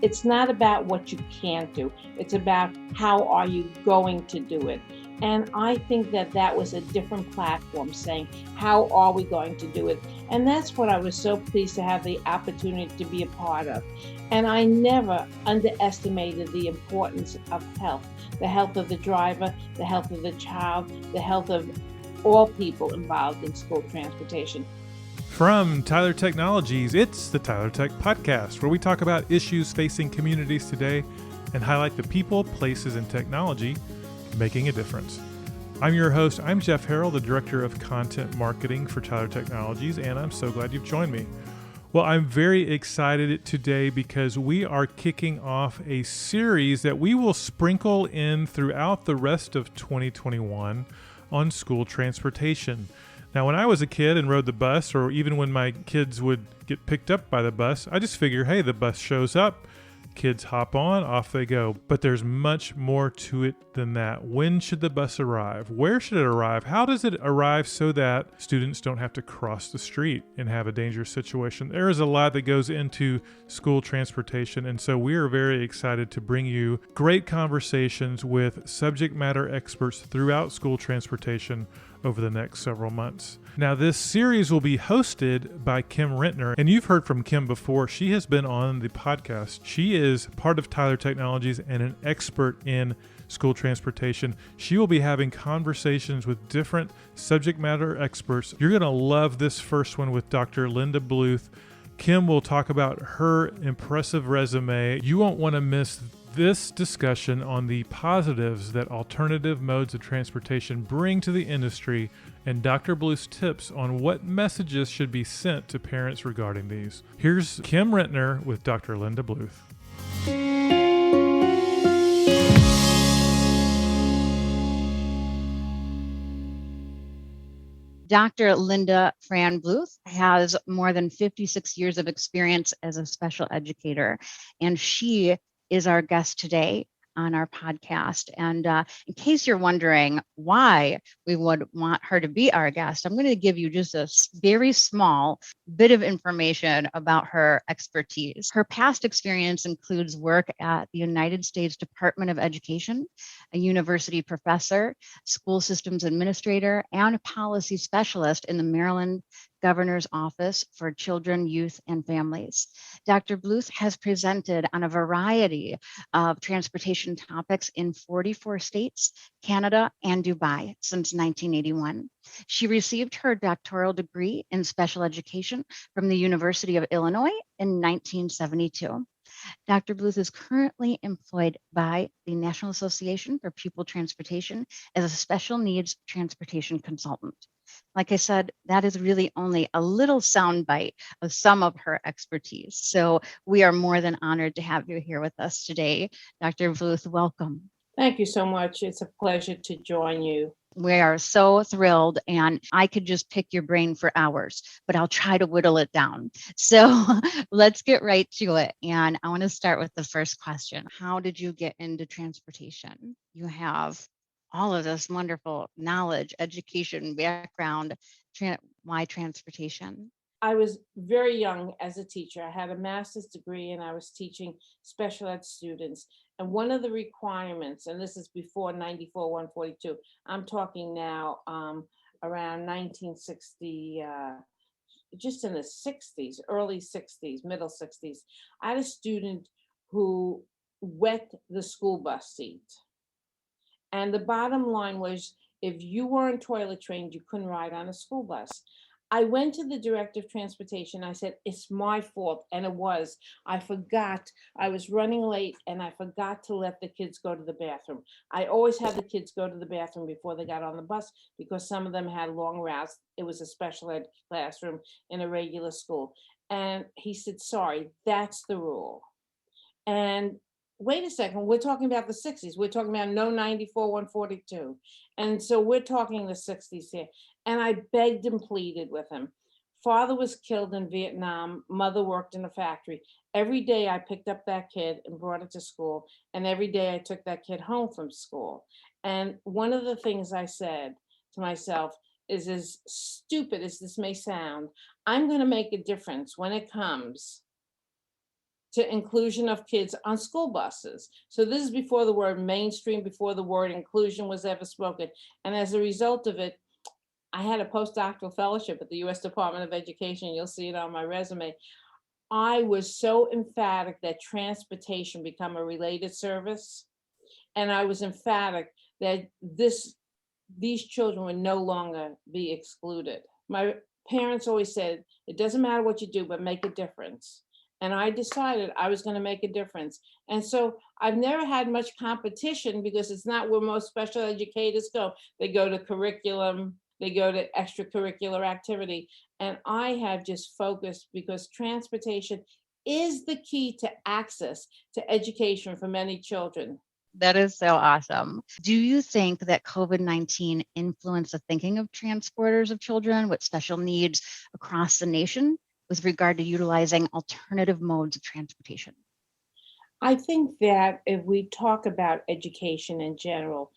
It's not about what you can't do. It's about how are you going to do it. And I think that was a different platform saying, how are we going to do it? And that's what I was so pleased to have the opportunity to be a part of. And I never underestimated the importance of health, the health of the driver, the health of the child, the health of all people involved in school transportation. From Tyler Technologies, it's the Tyler Tech Podcast, where we talk about issues facing communities today and highlight the people, places, and technology making a difference. I'm your host. I'm Jeff Harrell, the Director of Content Marketing for Tyler Technologies, and I'm so glad you've joined me. Well, I'm very excited today because we are kicking off a series that we will sprinkle in throughout the rest of 2021 on school transportation. Now, when I was a kid and rode the bus, or even when my kids would get picked up by the bus, I just figure, hey, the bus shows up, kids hop on, off they go. But there's much more to it than that. When should the bus arrive? Where should it arrive? How does it arrive so that students don't have to cross the street and have a dangerous situation? There is a lot that goes into school transportation, and so we are very excited to bring you great conversations with subject matter experts throughout school transportation over the next several months. Now, this series will be hosted by Kim Rentner, and you've heard from Kim before. She has been on the podcast. She is part of Tyler Technologies and an expert in school transportation. She will be having conversations with different subject matter experts. You're going to love this first one with Dr. Linda Bluth. Kim will talk about her impressive resume. You won't want to miss this discussion on the positives that alternative modes of transportation bring to the industry and Dr. Bluth's tips on what messages should be sent to parents regarding these. Here's Kim Rentner with Dr. Linda Bluth. Dr. Linda Fran Bluth has more than 56 years of experience as a special educator, and she is our guest today on our podcast. And in case you're wondering why we would want her to be our guest, I'm going to give you just a very small bit of information about her expertise. Her past experience includes work at the United States Department of Education, a university professor, school systems administrator, and a policy specialist in the Maryland Governor's Office for Children, Youth, and Families. Dr. Bluth has presented on a variety of transportation topics in 44 states, Canada, and Dubai since 1981. She received her doctoral degree in special education from the University of Illinois in 1972. Dr. Bluth is currently employed by the National Association for Pupil Transportation as a special needs transportation consultant. Like I said, that is really only a little soundbite of some of her expertise. So we are more than honored to have you here with us today. Dr. Bluth, welcome. Thank you so much. It's a pleasure to join you. We are so thrilled, and I could just pick your brain for hours, but I'll try to whittle it down. So let's get right to it. And I want to start with the first question. How did you get into transportation? You have all of this wonderful knowledge, education, background. Why transportation? I was very young as a teacher. I had a master's degree and I was teaching special ed students. And one of the requirements, and this is before 94, 142, I'm talking now around 1960, just in the 60s, early 60s, middle 60s. I had a student who wet the school bus seat. And the bottom line was, if you weren't toilet trained, you couldn't ride on a school bus. I went to the director of transportation. I said, it's my fault. And it was. I forgot. I was running late and I forgot to let the kids go to the bathroom. I always had the kids go to the bathroom before they got on the bus because some of them had long routes. It was a special ed classroom in a regular school. And he said, sorry, that's the rule. And wait a second, we're talking about the 60s. We're talking about no 94, 142. And so we're talking the 60s here. And I begged and pleaded with him. Father was killed in Vietnam. Mother worked in a factory. Every day I picked up that kid and brought it to school. And every day I took that kid home from school. And one of the things I said to myself is, as stupid as this may sound, I'm going to make a difference when it comes to inclusion of kids on school buses. So this is before the word mainstream, before the word inclusion was ever spoken. And as a result of it, I had a postdoctoral fellowship at the U.S. Department of Education. You'll see it on my resume. I was so emphatic that transportation become a related service. And I was emphatic that these children would no longer be excluded. My parents always said, it doesn't matter what you do, but make a difference. And I decided I was going to make a difference. And so I've never had much competition because it's not where most special educators go. They go to curriculum, they go to extracurricular activity. And I have just focused because transportation is the key to access to education for many children. That is so awesome. Do you think that COVID-19 influenced the thinking of transporters of children with special needs across the nation with regard to utilizing alternative modes of transportation? I think that if we talk about education in general,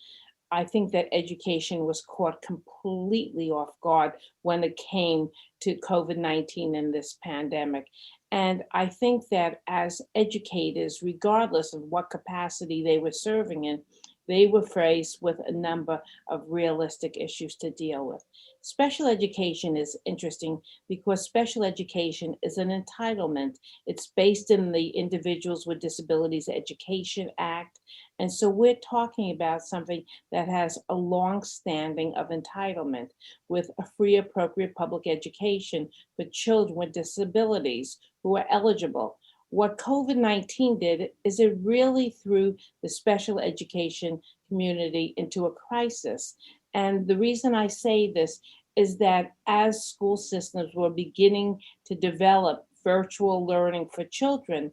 I think that education was caught completely off guard when it came to COVID-19 and this pandemic. And I think that as educators, regardless of what capacity they were serving in, they were faced with a number of realistic issues to deal with. Special education is interesting because special education is an entitlement. It's based in the Individuals with Disabilities Education Act. And so we're talking about something that has a long standing of entitlement with a free, appropriate public education for children with disabilities who are eligible. What COVID-19 did is it really threw the special education community into a crisis. And the reason I say this is that as school systems were beginning to develop virtual learning for children,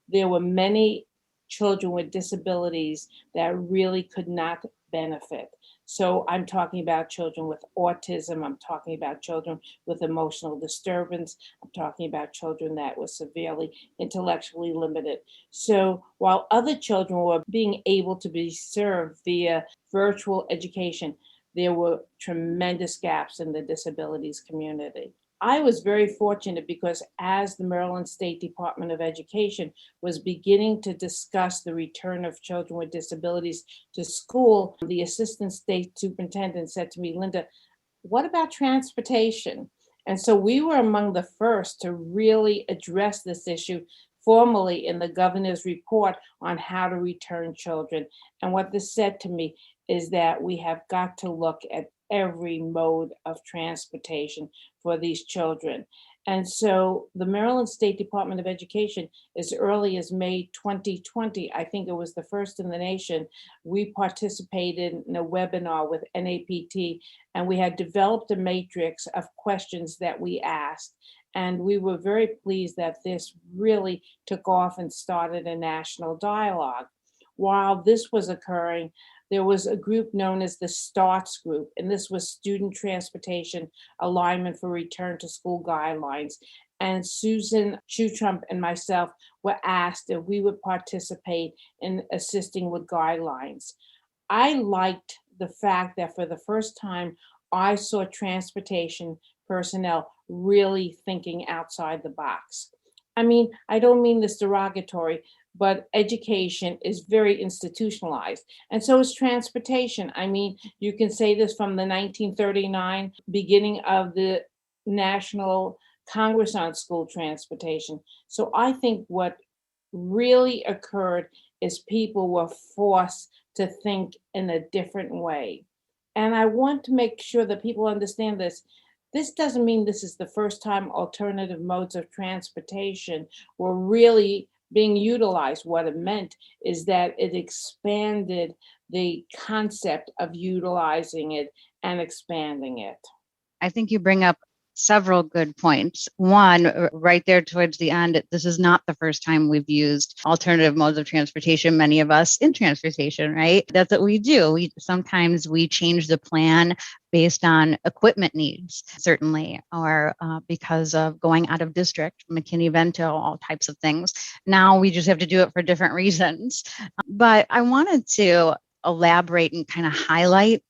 there were many children with disabilities that really could not benefit. So I'm talking about children with autism. I'm talking about children with emotional disturbance. I'm talking about children that were severely intellectually limited. So while other children were being able to be served via virtual education, there were tremendous gaps in the disabilities community. I was very fortunate because as the Maryland State Department of Education was beginning to discuss the return of children with disabilities to school, the assistant state superintendent said to me, Linda, what about transportation? And so we were among the first to really address this issue formally in the governor's report on how to return children. And what this said to me is that we have got to look at every mode of transportation for these children. And so the Maryland State Department of Education, as early as May 2020, I think it was the first in the nation, we participated in a webinar with NAPT, and we had developed a matrix of questions that we asked. And we were very pleased that this really took off and started a national dialogue. While this was occurring, there was a group known as the STARTS group, and this was Student Transportation Alignment for Return to School Guidelines. And Susan Trump and myself were asked if we would participate in assisting with guidelines. I liked the fact that for the first time, I saw transportation personnel really thinking outside the box. I mean, I don't mean this derogatory, but education is very institutionalized. And so is transportation. I mean, you can say this from the 1939 beginning of the National Congress on School Transportation. So I think what really occurred is people were forced to think in a different way. And I want to make sure that people understand this. This doesn't mean this is the first time alternative modes of transportation were really being utilized. What it meant is that it expanded the concept of utilizing it and expanding it. I think you bring up several good points. One, right there towards the end, this is not the first time we've used alternative modes of transportation, many of us in transportation, right? That's what we do. Sometimes we change the plan based on equipment needs, certainly, or because of going out of district, McKinney-Vento, all types of things. Now we just have to do it for different reasons. But I wanted to elaborate and kind of highlight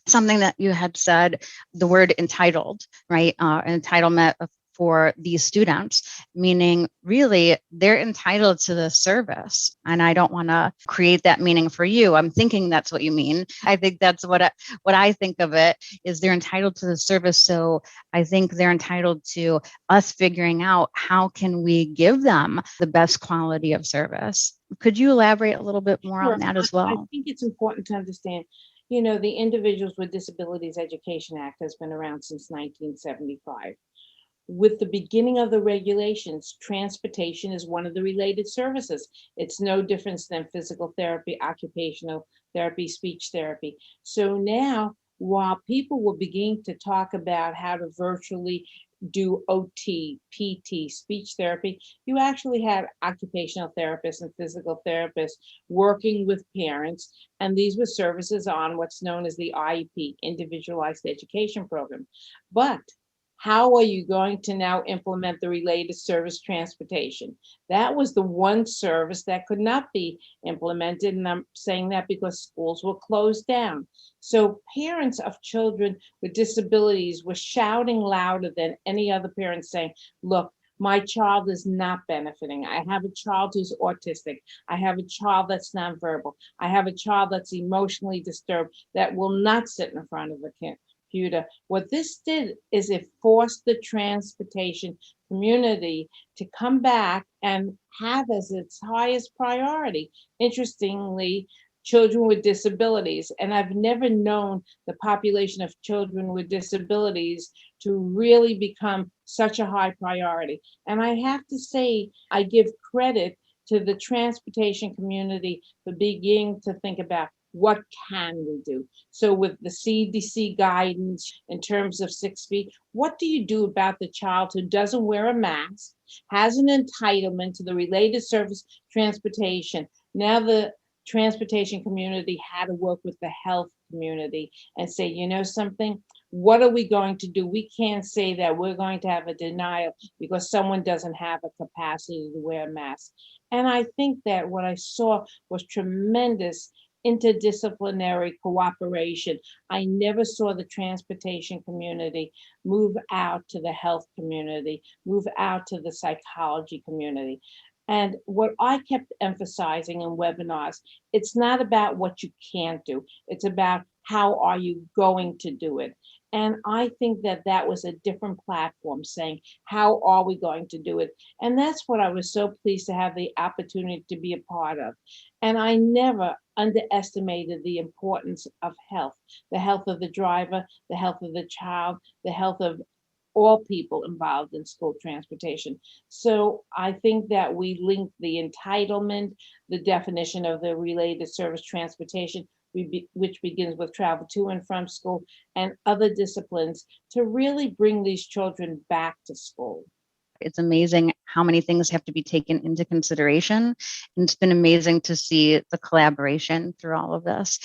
something that you had said, the word entitled, right? Entitlement for these students, meaning really they're entitled to the service. And I don't want to create that meaning for you. I'm thinking that's what you mean. I think that's what I think of it is they're entitled to the service. So I think they're entitled to us figuring out how can we give them the best quality of service. Could you elaborate a little bit more Sure. on that as I well? think it's important to understand, the Individuals with Disabilities Education Act has been around since 1975. With the beginning of the regulations, transportation is one of the related services. It's no different than physical therapy, occupational therapy, speech therapy. So now, while people were beginning to talk about how to virtually do OT, PT, speech therapy, you actually had occupational therapists and physical therapists working with parents, and these were services on what's known as the IEP, Individualized Education Program. But how are you going to now implement the related service transportation? That was the one service that could not be implemented. And I'm saying that because schools were closed down. So parents of children with disabilities were shouting louder than any other parent saying, look, my child is not benefiting. I have a child who's autistic. I have a child that's nonverbal. I have a child that's emotionally disturbed that will not sit in front of a computer. What this did is it forced the transportation community to come back and have as its highest priority, interestingly, children with disabilities. And I've never known the population of children with disabilities to really become such a high priority. And I have to say, I give credit to the transportation community for beginning to think about what can we do? So with the CDC guidance in terms of 6 feet, what do you do about the child who doesn't wear a mask, has an entitlement to the related service transportation? Now the transportation community had to work with the health community and say, you know something, what are we going to do? We can't say that we're going to have a denial because someone doesn't have a capacity to wear a mask. And I think that what I saw was tremendous interdisciplinary cooperation. I never saw the transportation community move out to the health community, move out to the psychology community. And what I kept emphasizing in webinars, it's not about what you can't do. It's about how are you going to do it. And I think that that was a different platform saying, how are we going to do it? And that's what I was so pleased to have the opportunity to be a part of. And I never underestimated the importance of health, the health of the driver, the health of the child, the health of all people involved in school transportation. So I think that we link the entitlement, the definition of the related service transportation, which begins with travel to and from school, and other disciplines to really bring these children back to school. It's amazing how many things have to be taken into consideration. And it's been amazing to see the collaboration through all of this.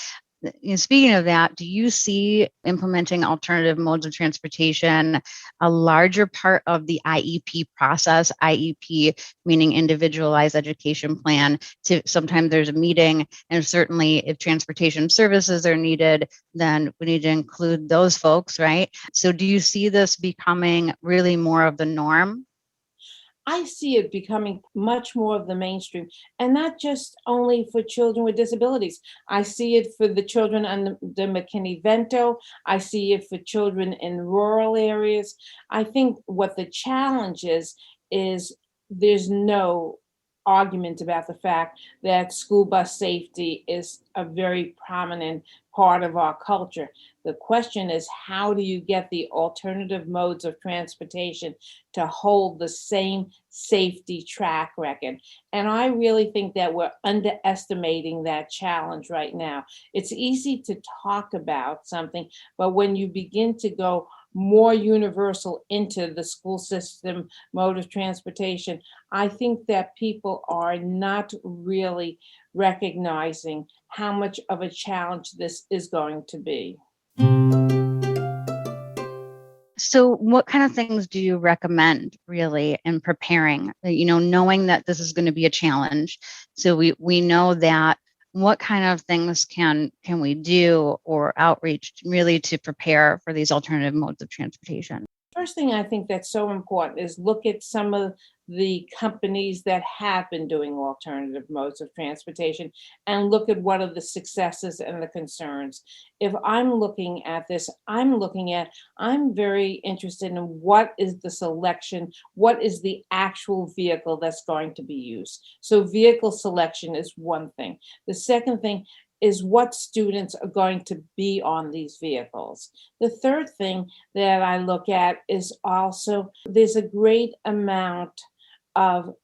Speaking of that, do you see implementing alternative modes of transportation a larger part of the IEP process? IEP meaning individualized education plan. Sometimes there's a meeting, and certainly if transportation services are needed, then we need to include those folks, right? So do you see this becoming really more of the norm? I see it becoming much more of the mainstream, and not just only for children with disabilities. I see it for the children on the McKinney-Vento. I see it for children in rural areas. I think what the challenge is there's no argument about the fact that school bus safety is a very prominent part of our culture. The question is, how do you get the alternative modes of transportation to hold the same safety track record? And I really think that we're underestimating that challenge right now. It's easy to talk about something, but when you begin to go more universal into the school system mode of transportation, I think that people are not really recognizing how much of a challenge this is going to be. So what kind of things do you recommend really in preparing, knowing that this is going to be a challenge? So we know that what kind of things can we do or outreach really to prepare for these alternative modes of transportation? first thing I think that's so important is look at some of the companies that have been doing alternative modes of transportation and look at what are the successes and the concerns. If I'm looking at this, I'm very interested in what is the selection, what is the actual vehicle that's going to be used. So vehicle selection is one thing. The second thing is what students are going to be on these vehicles. The third thing that I look at is also there's a great amount of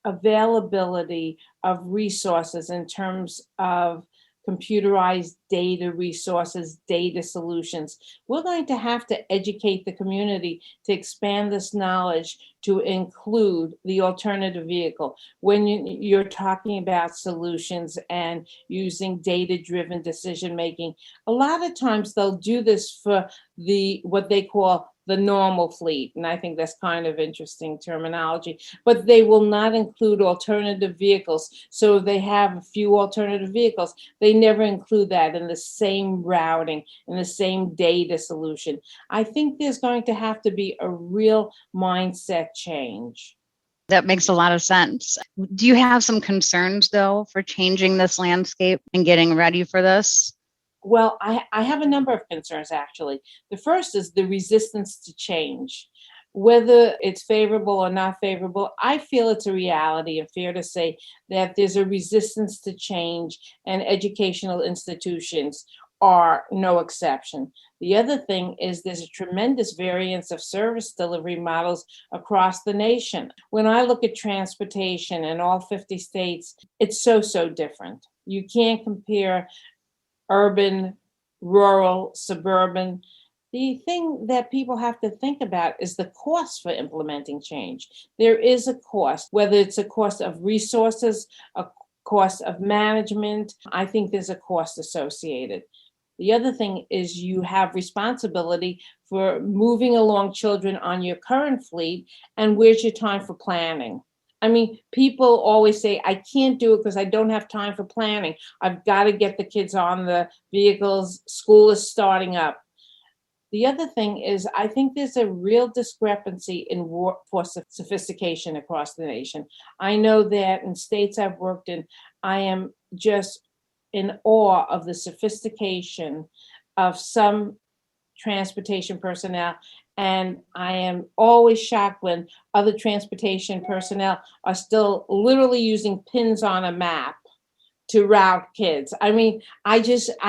availability of resources in terms of computerized data resources, data solutions. We're going to have to educate the community to expand this knowledge to include the alternative vehicle. When you're talking about solutions and using data-driven decision making, a lot of times they'll do this for what they call the normal fleet. And I think that's kind of interesting terminology, but they will not include alternative vehicles. So they have a few alternative vehicles. They never include that in the same routing, in the same data solution. I think there's going to have to be a real mindset change. That makes a lot of sense. Do you have some concerns, though, for changing this landscape and getting ready for this? Well, I have a number of concerns, actually. The first is the resistance to change. Whether it's favorable or not favorable, I feel it's a reality and fair to say that there's a resistance to change, and educational institutions are no exception. The other thing is there's a tremendous variance of service delivery models across the nation. When I look at transportation in all 50 states, it's so different. You can't compare urban, rural, suburban. The thing that people have to think about is the cost for implementing change. There is a cost, whether it's a cost of resources, a cost of management. I think there's a cost associated. The other thing is you have responsibility for moving along children on your current fleet, and where's your time for planning? I mean, people always say, I can't do it because I don't have time for planning. I've got to get the kids on the vehicles. School is starting up. The other thing is, I think there's a real discrepancy in workforce sophistication across the nation. I know that in states I've worked in, I am just in awe of the sophistication of some transportation personnel. And I am always shocked when other transportation personnel are still literally using pins on a map to route kids. I mean, I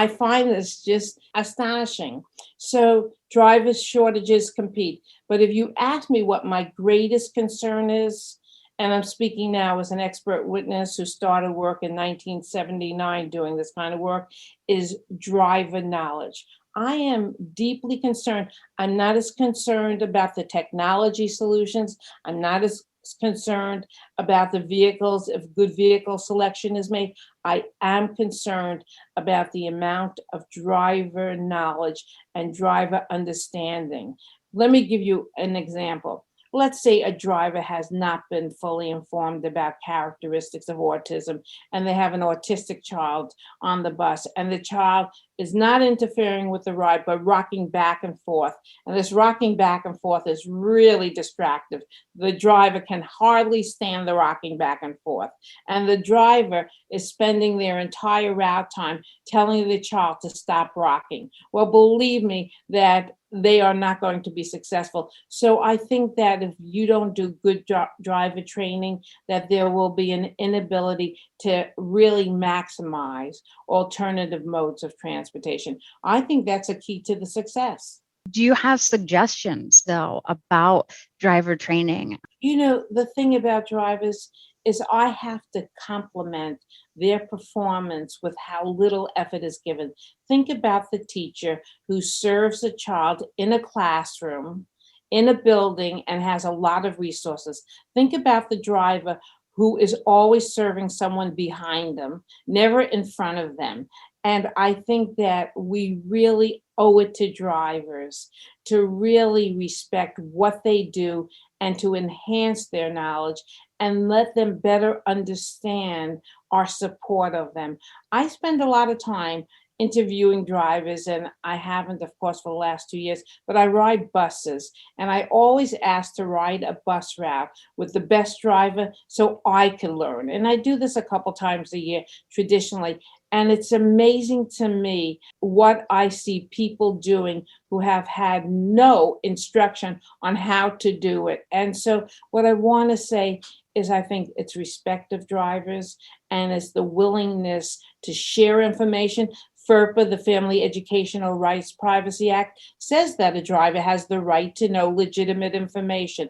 find this just astonishing. So driver shortages compete. But if you ask me what my greatest concern is, and I'm speaking now as an expert witness who started work in 1979 doing this kind of work, is driver knowledge. I am deeply concerned. I'm not as concerned about the technology solutions. I'm not as concerned about the vehicles, if good vehicle selection is made. I am concerned about the amount of driver knowledge and driver understanding. Let me give you an example. Let's say a driver has not been fully informed about characteristics of autism, and they have an autistic child on the bus, and the child is not interfering with the ride, but rocking back and forth. And this rocking back and forth is really distractive. The driver can hardly stand the rocking back and forth. And the driver is spending their entire route time telling the child to stop rocking. Well, believe me that they are not going to be successful. So I think that if you don't do good driver training, that there will be an inability to really maximize alternative modes of transportation. I think that's a key to the success. Do you have suggestions, though, about driver training? You know, the thing about drivers is I have to compliment their performance with how little effort is given. Think about the teacher who serves a child in a classroom, in a building, and has a lot of resources. Think about the driver who is always serving someone behind them, never in front of them. And I think that we really owe it to drivers to really respect what they do and to enhance their knowledge and let them better understand our support of them. I spend a lot of time interviewing drivers, and I haven't, of course, for the last 2 years, but I ride buses, and I always ask to ride a bus route with the best driver so I can learn. And I do this a couple times a year traditionally. And it's amazing to me what I see people doing who have had no instruction on how to do it. And so, what I want to say is, I think it's respect of drivers and it's the willingness to share information. FERPA, the Family Educational Rights Privacy Act, says that a driver has the right to know legitimate information.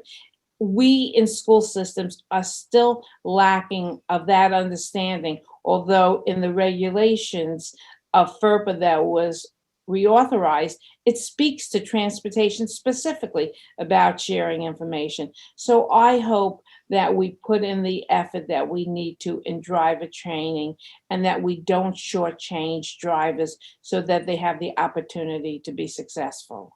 We in school systems are still lacking of that understanding, although in the regulations of FERPA that was reauthorized, it speaks to transportation specifically about sharing information. So I hope that we put in the effort that we need to in driver training and that we don't shortchange drivers so that they have the opportunity to be successful.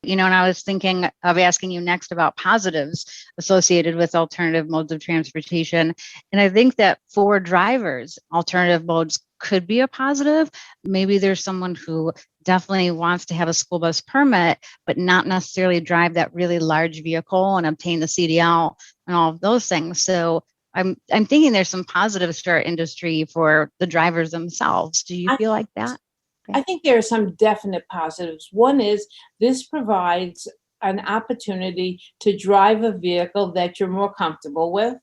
And I was thinking of asking you next about positives associated with alternative modes of transportation. And I think that for drivers, alternative modes could be a positive. Maybe there's someone who definitely wants to have a school bus permit, but not necessarily drive that really large vehicle and obtain the CDL and all of those things. So I'm thinking there's some positives to our industry for the drivers themselves. Do you feel like that? I think there are some definite positives. One is this provides an opportunity to drive a vehicle that you're more comfortable with.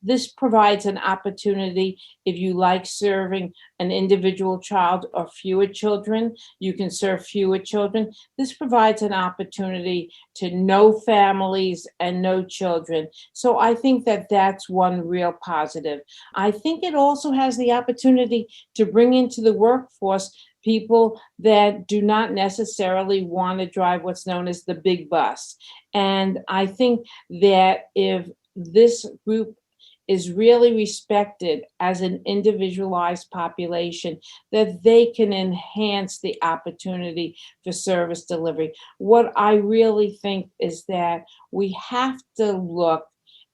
This provides an opportunity if you like serving an individual child or fewer children, you can serve fewer children. This provides an opportunity to know families and know children. So I think that that's one real positive. I think it also has the opportunity to bring into the workforce people that do not necessarily want to drive what's known as the big bus. And I think that if this group is really respected as an individualized population, that they can enhance the opportunity for service delivery. What I really think is that we have to look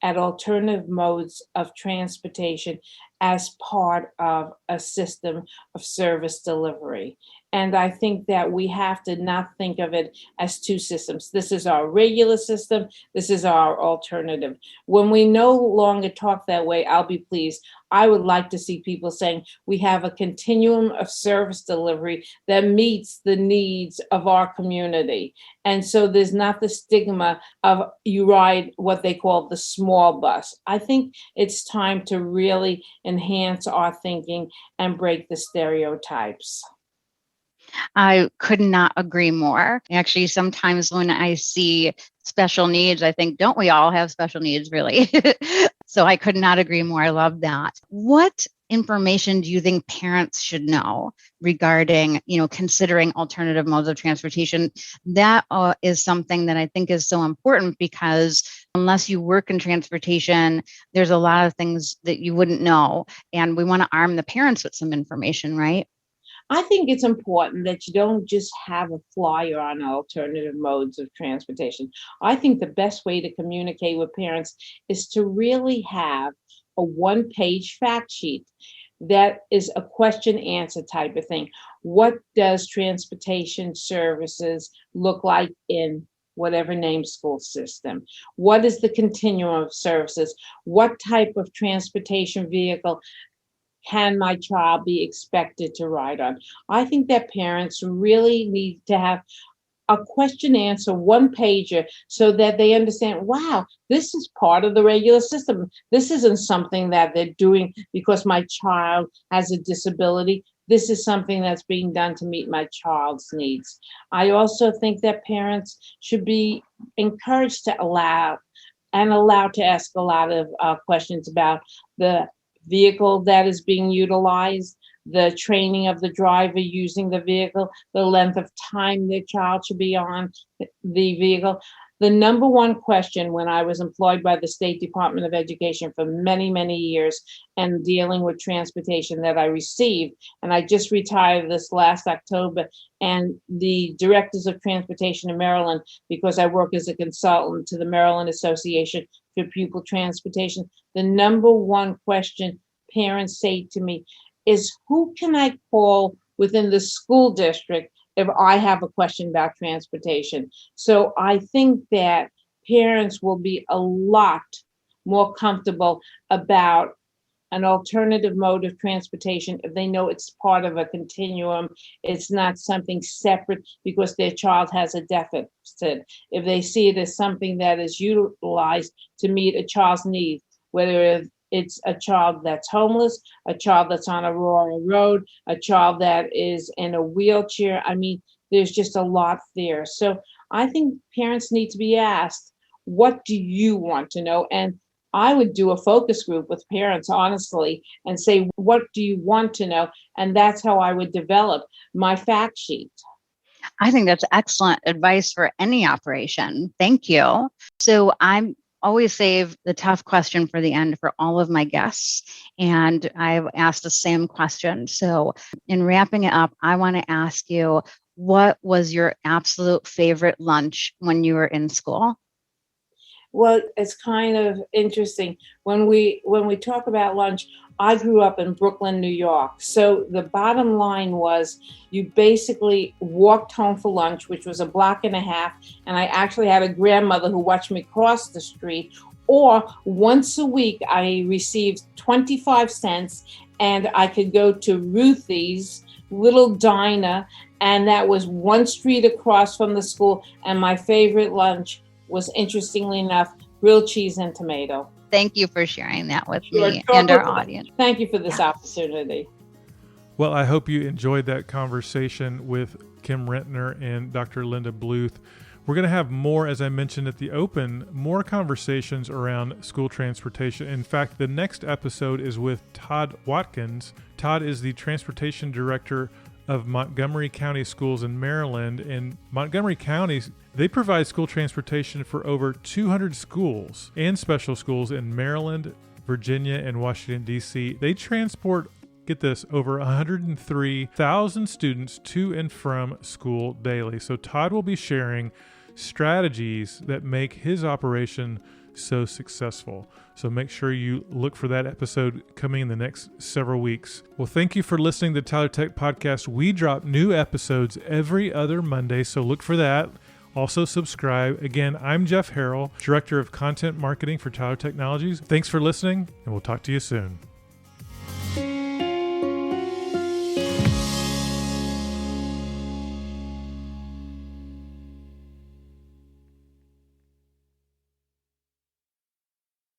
at alternative modes of transportation as part of a system of service delivery. And I think that we have to not think of it as two systems. This is our regular system. This is our alternative. When we no longer talk that way, I'll be pleased. I would like to see people saying we have a continuum of service delivery that meets the needs of our community. And so there's not the stigma of you ride what they call the small bus. I think it's time to really enhance our thinking and break the stereotypes. I could not agree more. Actually, sometimes when I see special needs, I think, don't we all have special needs, really? So I could not agree more. I love that. What information do you think parents should know regarding, considering alternative modes of transportation? That is something that I think is so important because unless you work in transportation, there's a lot of things that you wouldn't know. And we want to arm the parents with some information, right? I think it's important that you don't just have a flyer on alternative modes of transportation. I think the best way to communicate with parents is to really have a one-page fact sheet that is a question answer type of thing. What does transportation services look like in whatever name school system? What is the continuum of services? What type of transportation vehicle can my child be expected to ride on? I think that parents really need to have a question answer one pager so that they understand, wow, this is part of the regular system. This isn't something that they're doing because my child has a disability. This is something that's being done to meet my child's needs. I also think that parents should be encouraged to allowed to ask a lot of questions about the vehicle that is being utilized, the training of the driver using the vehicle, the length of time their child should be on the vehicle. The number one question when I was employed by the State Department of Education for many, many years and dealing with transportation that I received, and I just retired this last October, and the directors of transportation in Maryland, because I work as a consultant to the Maryland Association for Pupil Transportation, the number one question parents say to me is, who can I call within the school district if I have a question about transportation. So I think that parents will be a lot more comfortable about an alternative mode of transportation if they know it's part of a continuum. It's not something separate because their child has a deficit. If they see it as something that is utilized to meet a child's needs, whether it's a child that's homeless, a child that's on a rural road, a child that is in a wheelchair. I mean, there's just a lot there. So I think parents need to be asked, what do you want to know? And I would do a focus group with parents, honestly, and say, what do you want to know? And that's how I would develop my fact sheet. I think that's excellent advice for any operation. Thank you. So I'm always save the tough question for the end for all of my guests. And I've asked the same question. So in wrapping it up, I want to ask you, what was your absolute favorite lunch when you were in school? Well, it's kind of interesting. When we talk about lunch, I grew up in Brooklyn, New York. So the bottom line was you basically walked home for lunch, which was a block and a half. And I actually had a grandmother who watched me cross the street. Or once a week, I received 25 cents and I could go to Ruthie's little diner. And that was one street across from the school. And my favorite lunch was, interestingly enough, grilled cheese and tomato. Thank you for sharing that with me and our audience. Thank you for this opportunity. Well, I hope you enjoyed that conversation with Kim Rentner and Dr. Linda Bluth. We're going to have more, as I mentioned at the open, more conversations around school transportation. In fact, the next episode is with Todd Watkins. Todd is the transportation director of Montgomery County Schools in Maryland. And Montgomery County, they provide school transportation for over 200 schools and special schools in Maryland, Virginia, and Washington, D.C. They transport, get this, over 103,000 students to and from school daily. So Todd will be sharing strategies that make his operation so successful. So make sure you look for that episode coming in the next several weeks. Well, thank you for listening to the Tyler Tech Podcast. We drop new episodes every other Monday, so look for that. Also subscribe. Again, I'm Jeff Harrell, Director of Content Marketing for Tyler Technologies. Thanks for listening, and we'll talk to you soon.